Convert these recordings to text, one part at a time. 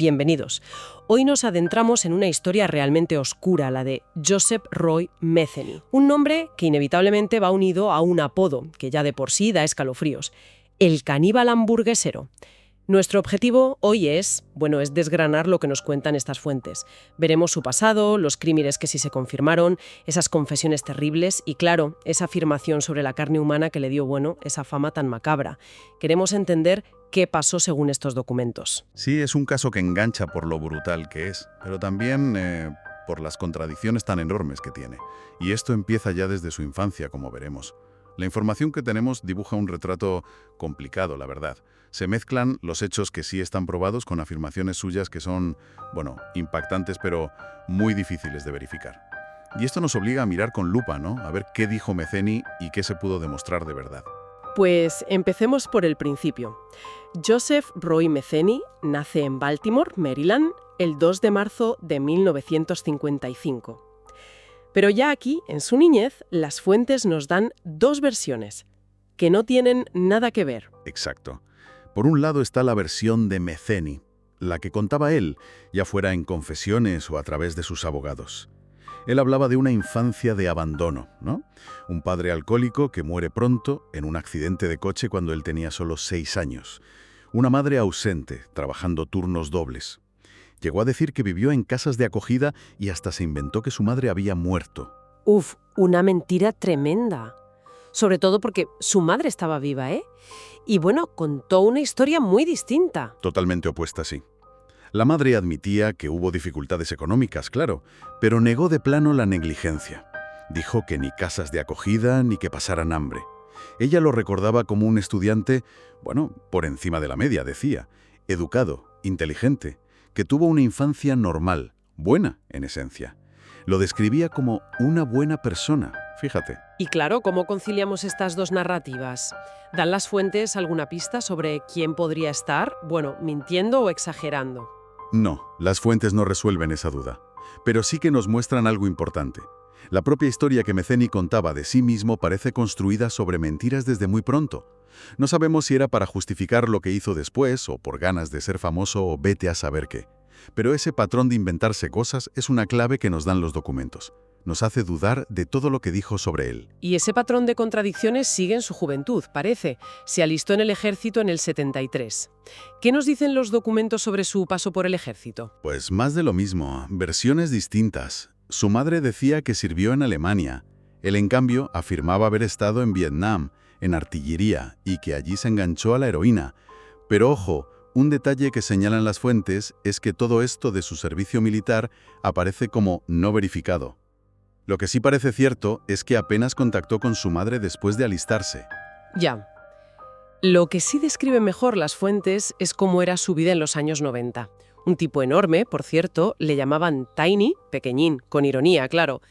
bienvenidos. Hoy nos adentramos en una historia realmente oscura, la de Joseph Roy Metheny. Un nombre que inevitablemente va unido a un apodo, que ya de por sí da escalofríos: el caníbal hamburguesero. Nuestro objetivo hoy es desgranar lo que nos cuentan estas fuentes. Veremos su pasado, los crímenes que sí se confirmaron, esas confesiones terribles y, claro, esa afirmación sobre la carne humana que le dio, esa fama tan macabra. Queremos entender qué pasó según estos documentos. Sí, es un caso que engancha por lo brutal que es, pero también por las contradicciones tan enormes que tiene. Y esto empieza ya desde su infancia, como veremos. La información que tenemos dibuja un retrato complicado, la verdad. Se mezclan los hechos que sí están probados con afirmaciones suyas que son, impactantes, pero muy difíciles de verificar. Y esto nos obliga a mirar con lupa, ¿no? A ver qué dijo Metheny y qué se pudo demostrar de verdad. Pues empecemos por el principio. Joseph Roy Metheny nace en Baltimore, Maryland, el 2 de marzo de 1955. Pero ya aquí, en su niñez, las fuentes nos dan dos versiones, que no tienen nada que ver. Exacto. Por un lado está la versión de Metheny, la que contaba él, ya fuera en confesiones o a través de sus abogados. Él hablaba de una infancia de abandono, ¿no? Un padre alcohólico que muere pronto en un accidente de coche cuando él tenía solo 6 años. Una madre ausente, trabajando turnos dobles. Llegó a decir que vivió en casas de acogida y hasta se inventó que su madre había muerto. Uf, una mentira tremenda. Sobre todo porque su madre estaba viva, ¿eh? Y contó una historia muy distinta. Totalmente opuesta, sí. La madre admitía que hubo dificultades económicas, claro, pero negó de plano la negligencia. Dijo que ni casas de acogida ni que pasaran hambre. Ella lo recordaba como un estudiante, por encima de la media, decía, educado, inteligente, que tuvo una infancia normal, buena en esencia. Lo describía como una buena persona, fíjate. Y claro, ¿cómo conciliamos estas dos narrativas? ¿Dan las fuentes alguna pista sobre quién podría estar, mintiendo o exagerando? No, las fuentes no resuelven esa duda, pero sí que nos muestran algo importante. La propia historia que Metheny contaba de sí mismo parece construida sobre mentiras desde muy pronto. No sabemos si era para justificar lo que hizo después, o por ganas de ser famoso, o vete a saber qué. Pero ese patrón de inventarse cosas es una clave que nos dan los documentos. Nos hace dudar de todo lo que dijo sobre él. Y ese patrón de contradicciones sigue en su juventud, parece. Se alistó en el ejército en el 73. ¿Qué nos dicen los documentos sobre su paso por el ejército? Pues más de lo mismo, versiones distintas. Su madre decía que sirvió en Alemania. Él, en cambio, afirmaba haber estado en Vietnam, en artillería, y que allí se enganchó a la heroína. Pero ojo, un detalle que señalan las fuentes es que todo esto de su servicio militar aparece como no verificado. Lo que sí parece cierto es que apenas contactó con su madre después de alistarse. Ya. Lo que sí describe mejor las fuentes es cómo era su vida en los años 90. Un tipo enorme, por cierto, le llamaban Tiny, pequeñín, con ironía, claro.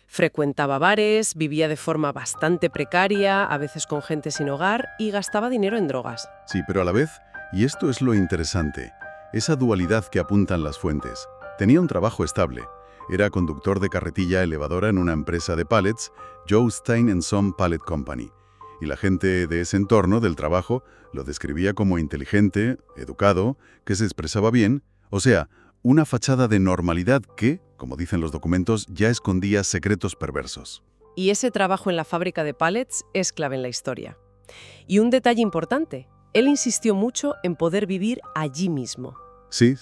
Frecuentaba bares, vivía de forma bastante precaria, a veces con gente sin hogar, y gastaba dinero en drogas. Sí, pero a la vez, y esto es lo interesante, esa dualidad que apuntan las fuentes. Tenía un trabajo estable. Era conductor de carretilla elevadora en una empresa de pallets, Joe Stein & Son Pallet Company. Y la gente de ese entorno del trabajo lo describía como inteligente, educado, que se expresaba bien, o sea, una fachada de normalidad que, como dicen los documentos, ya escondía secretos perversos. Y ese trabajo en la fábrica de pallets es clave en la historia. Y un detalle importante, él insistió mucho en poder vivir allí mismo. Sí.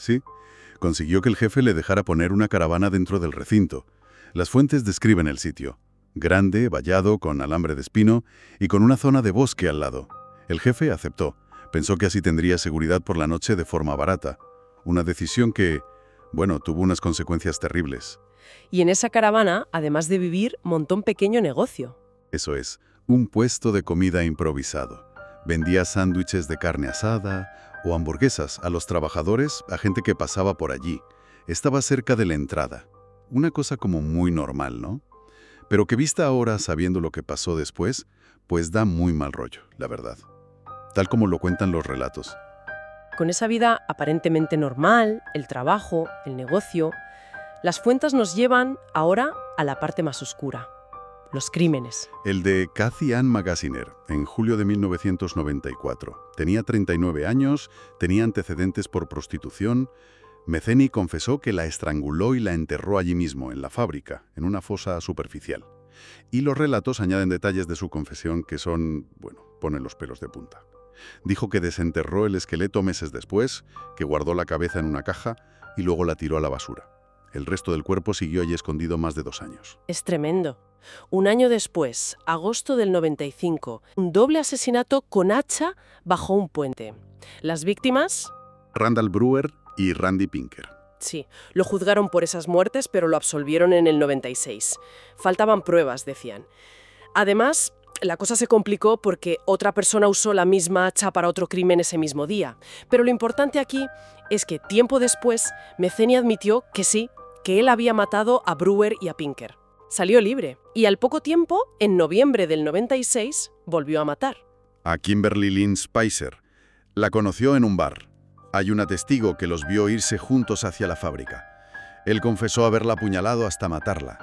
Consiguió que el jefe le dejara poner una caravana dentro del recinto. Las fuentes describen el sitio. Grande, vallado, con alambre de espino y con una zona de bosque al lado. El jefe aceptó. Pensó que así tendría seguridad por la noche de forma barata. Una decisión que, tuvo unas consecuencias terribles. Y en esa caravana, además de vivir, montó un pequeño negocio. Eso es, un puesto de comida improvisado. Vendía sándwiches de carne asada o hamburguesas a los trabajadores, a gente que pasaba por allí. Estaba cerca de la entrada. Una cosa como muy normal, ¿no? Pero que vista ahora, sabiendo lo que pasó después, pues da muy mal rollo, la verdad. Tal como lo cuentan los relatos. Con esa vida aparentemente normal, el trabajo, el negocio, las fuentes nos llevan ahora a la parte más oscura. Los crímenes. El de Cathy Ann Magaziner, en julio de 1994. Tenía 39 años, tenía antecedentes por prostitución, Metheny confesó que la estranguló y la enterró allí mismo, en la fábrica, en una fosa superficial. Y los relatos añaden detalles de su confesión que son, bueno, ponen los pelos de punta. Dijo que desenterró el esqueleto meses después, que guardó la cabeza en una caja y luego la tiró a la basura. El resto del cuerpo siguió allí escondido más de 2 años. Es tremendo. Un año después, agosto del 95, un doble asesinato con hacha bajo un puente. Las víctimas, Randall Brewer y Randy Pinker. sí, lo juzgaron por esas muertes, pero lo absolvieron en el 96. Faltaban pruebas, decían. Además, la cosa se complicó porque otra persona usó la misma hacha para otro crimen ese mismo día. Pero lo importante aquí es que tiempo después, Metheny admitió que sí, que él había matado a Brewer y a Pinker. Salió libre y al poco tiempo, en noviembre del 96, volvió a matar. A Kimberly Lynn Spicer. La conoció en un bar. Hay una testigo que los vio irse juntos hacia la fábrica. Él confesó haberla apuñalado hasta matarla.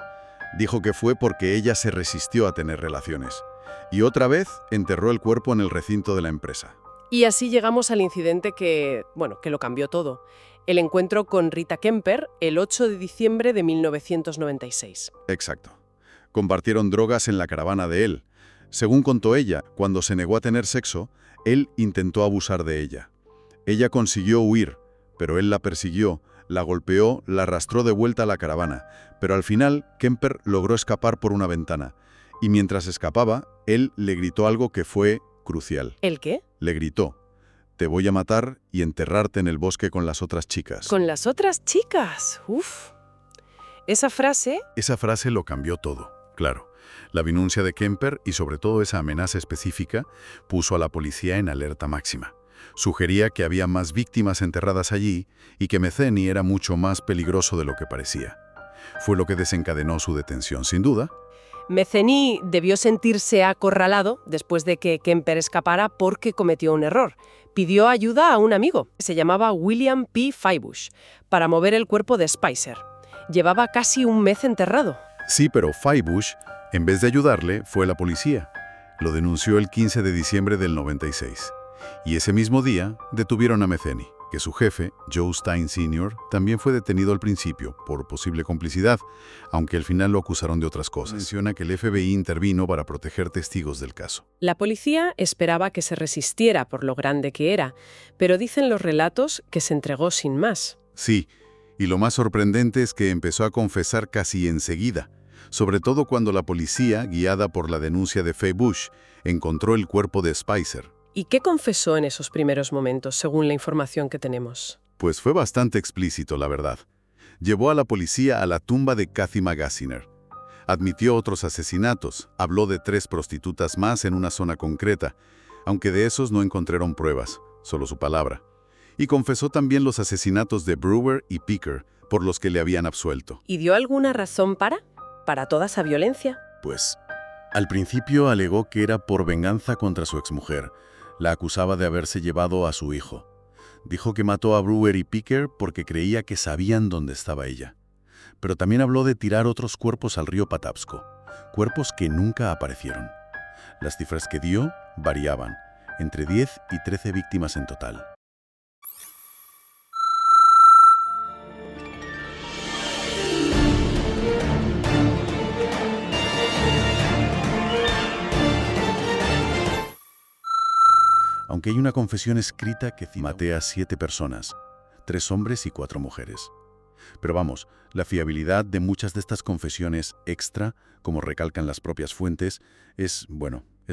Dijo que fue porque ella se resistió a tener relaciones. Y otra vez enterró el cuerpo en el recinto de la empresa. Y así llegamos al incidente que lo cambió todo. El encuentro con Rita Kemper el 8 de diciembre de 1996. Exacto. Compartieron drogas en la caravana de él. Según contó ella, cuando se negó a tener sexo, él intentó abusar de ella. Ella consiguió huir, pero él la persiguió, la golpeó, la arrastró de vuelta a la caravana. Pero al final, Kemper logró escapar por una ventana. Y mientras escapaba, él le gritó algo que fue crucial. ¿El qué? Le gritó: «Te voy a matar y enterrarte en el bosque con las otras chicas». Con las otras chicas. Uf. Esa frase... Esa frase lo cambió todo, claro. La denuncia de Kemper y sobre todo esa amenaza específica puso a la policía en alerta máxima. Sugería que había más víctimas enterradas allí y que Metheny era mucho más peligroso de lo que parecía. Fue lo que desencadenó su detención, sin duda. Metheny debió sentirse acorralado después de que Kemper escapara porque cometió un error. Pidió ayuda a un amigo, se llamaba William P. Feibush, para mover el cuerpo de Spicer. Llevaba casi un mes enterrado. Sí, pero Feibush, en vez de ayudarle, fue la policía. Lo denunció el 15 de diciembre del 96. Y ese mismo día detuvieron a Metheny, que su jefe, Joe Stein Sr., también fue detenido al principio por posible complicidad, aunque al final lo acusaron de otras cosas. Menciona que el FBI intervino para proteger testigos del caso. La policía esperaba que se resistiera por lo grande que era, pero dicen los relatos que se entregó sin más. Sí, y lo más sorprendente es que empezó a confesar casi enseguida, sobre todo cuando la policía, guiada por la denuncia de Feibush, encontró el cuerpo de Spicer. ¿Y qué confesó en esos primeros momentos, según la información que tenemos? Pues fue bastante explícito, la verdad. Llevó a la policía a la tumba de Kathy Magaziner. Admitió otros asesinatos, habló de 3 prostitutas más en una zona concreta, aunque de esos no encontraron pruebas, solo su palabra. Y confesó también los asesinatos de Brewer y Pinker, por los que le habían absuelto. ¿Y dio alguna razón para toda esa violencia? Pues, al principio alegó que era por venganza contra su exmujer. La acusaba de haberse llevado a su hijo. Dijo que mató a Brewer y Pinker porque creía que sabían dónde estaba ella. Pero también habló de tirar otros cuerpos al río Patapsco, cuerpos que nunca aparecieron. Las cifras que dio variaban, entre 10 y 13 víctimas en total. Aunque hay una confesión escrita que maté a 7 personas, 3 hombres y 4 mujeres. Pero vamos, la fiabilidad de muchas de estas confesiones extra, como recalcan las propias fuentes, es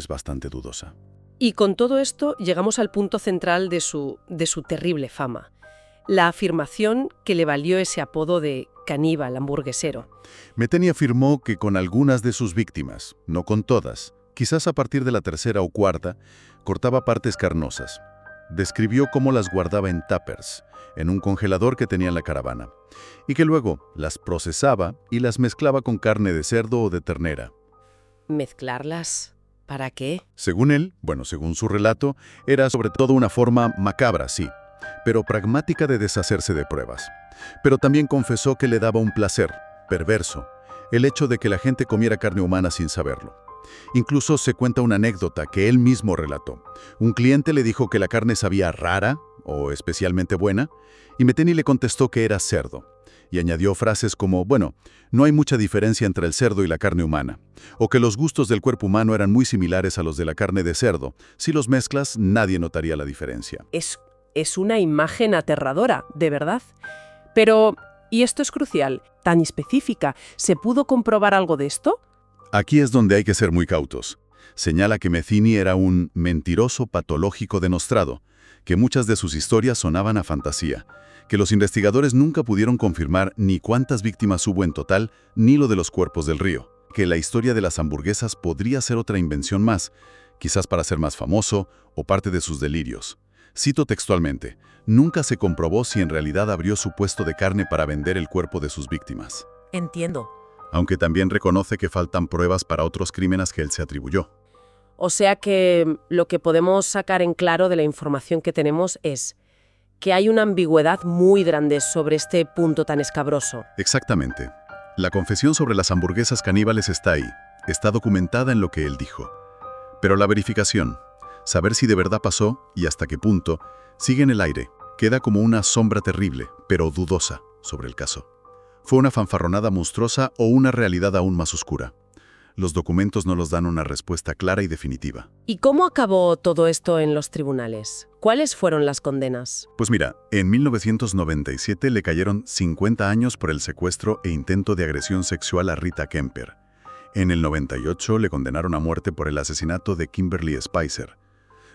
bastante dudosa. Y con todo esto llegamos al punto central de su terrible fama. La afirmación que le valió ese apodo de caníbal hamburguesero. Metheny afirmó que con algunas de sus víctimas, no con todas, quizás a partir de la 3ª o 4ª, cortaba partes carnosas. Describió cómo las guardaba en tuppers, en un congelador que tenía en la caravana, y que luego las procesaba y las mezclaba con carne de cerdo o de ternera. ¿Mezclarlas? ¿Para qué? Según él, según su relato, era sobre todo una forma macabra, sí, pero pragmática de deshacerse de pruebas. Pero también confesó que le daba un placer, perverso, el hecho de que la gente comiera carne humana sin saberlo. Incluso se cuenta una anécdota que él mismo relató. Un cliente le dijo que la carne sabía rara o especialmente buena, y Metheny le contestó que era cerdo. Y añadió frases como, bueno, no hay mucha diferencia entre el cerdo y la carne humana, o que los gustos del cuerpo humano eran muy similares a los de la carne de cerdo. Si los mezclas, nadie notaría la diferencia. Es una imagen aterradora, de verdad. Pero, y esto es crucial, tan específica, ¿se pudo comprobar algo de esto? Aquí es donde hay que ser muy cautos. Señala que Metheny era un mentiroso patológico denostrado, que muchas de sus historias sonaban a fantasía, que los investigadores nunca pudieron confirmar ni cuántas víctimas hubo en total, ni lo de los cuerpos del río, que la historia de las hamburguesas podría ser otra invención más, quizás para ser más famoso o parte de sus delirios. Cito textualmente, nunca se comprobó si en realidad abrió su puesto de carne para vender el cuerpo de sus víctimas. Entiendo. Aunque también reconoce que faltan pruebas para otros crímenes que él se atribuyó. O sea que lo que podemos sacar en claro de la información que tenemos es que hay una ambigüedad muy grande sobre este punto tan escabroso. Exactamente. La confesión sobre las hamburguesas caníbales está ahí, está documentada en lo que él dijo. Pero la verificación, saber si de verdad pasó y hasta qué punto, sigue en el aire, queda como una sombra terrible, pero dudosa, sobre el caso. ¿Fue una fanfarronada monstruosa o una realidad aún más oscura? Los documentos no nos dan una respuesta clara y definitiva. ¿Y cómo acabó todo esto en los tribunales? ¿Cuáles fueron las condenas? Pues mira, en 1997 le cayeron 50 años por el secuestro e intento de agresión sexual a Rita Kemper. En el 98 le condenaron a muerte por el asesinato de Kimberly Spicer.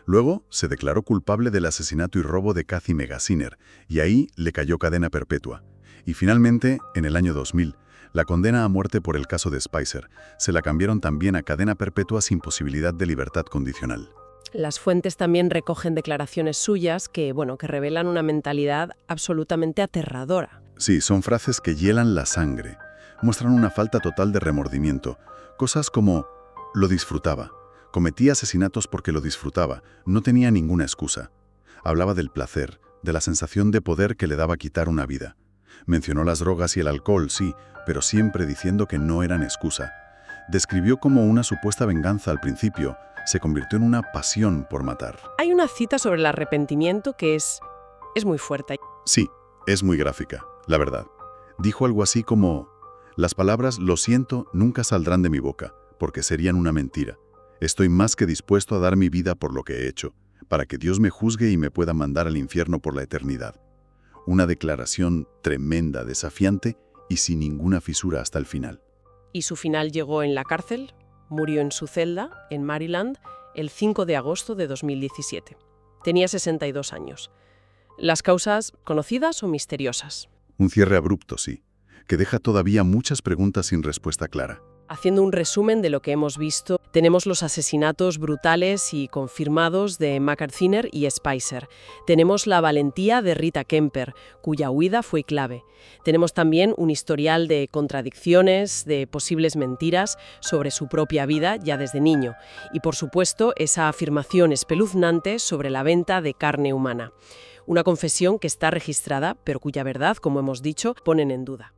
Luego se declaró culpable del asesinato y robo de Kathy Magaziner, y ahí le cayó cadena perpetua. Y finalmente, en el año 2000, la condena a muerte por el caso de Spicer se la cambiaron también a cadena perpetua sin posibilidad de libertad condicional. Las fuentes también recogen declaraciones suyas que revelan una mentalidad absolutamente aterradora. Sí, son frases que hielan la sangre, muestran una falta total de remordimiento. Cosas como, lo disfrutaba, cometía asesinatos porque lo disfrutaba, no tenía ninguna excusa. Hablaba del placer, de la sensación de poder que le daba quitar una vida. Mencionó las drogas y el alcohol, sí, pero siempre diciendo que no eran excusa. Describió como una supuesta venganza al principio, se convirtió en una pasión por matar. Hay una cita sobre el arrepentimiento que es muy fuerte. Sí, es muy gráfica, la verdad. Dijo algo así como, las palabras «lo siento» nunca saldrán de mi boca, porque serían una mentira. Estoy más que dispuesto a dar mi vida por lo que he hecho, para que Dios me juzgue y me pueda mandar al infierno por la eternidad. Una declaración tremenda, desafiante y sin ninguna fisura hasta el final. Y su final llegó en la cárcel, murió en su celda, en Maryland, el 5 de agosto de 2017. Tenía 62 años. ¿Las causas conocidas o misteriosas? Un cierre abrupto, sí, que deja todavía muchas preguntas sin respuesta clara. Haciendo un resumen de lo que hemos visto, tenemos los asesinatos brutales y confirmados de Magaziner y Spicer. Tenemos la valentía de Rita Kemper, cuya huida fue clave. Tenemos también un historial de contradicciones, de posibles mentiras sobre su propia vida ya desde niño. Y por supuesto, esa afirmación espeluznante sobre la venta de carne humana. Una confesión que está registrada, pero cuya verdad, como hemos dicho, ponen en duda.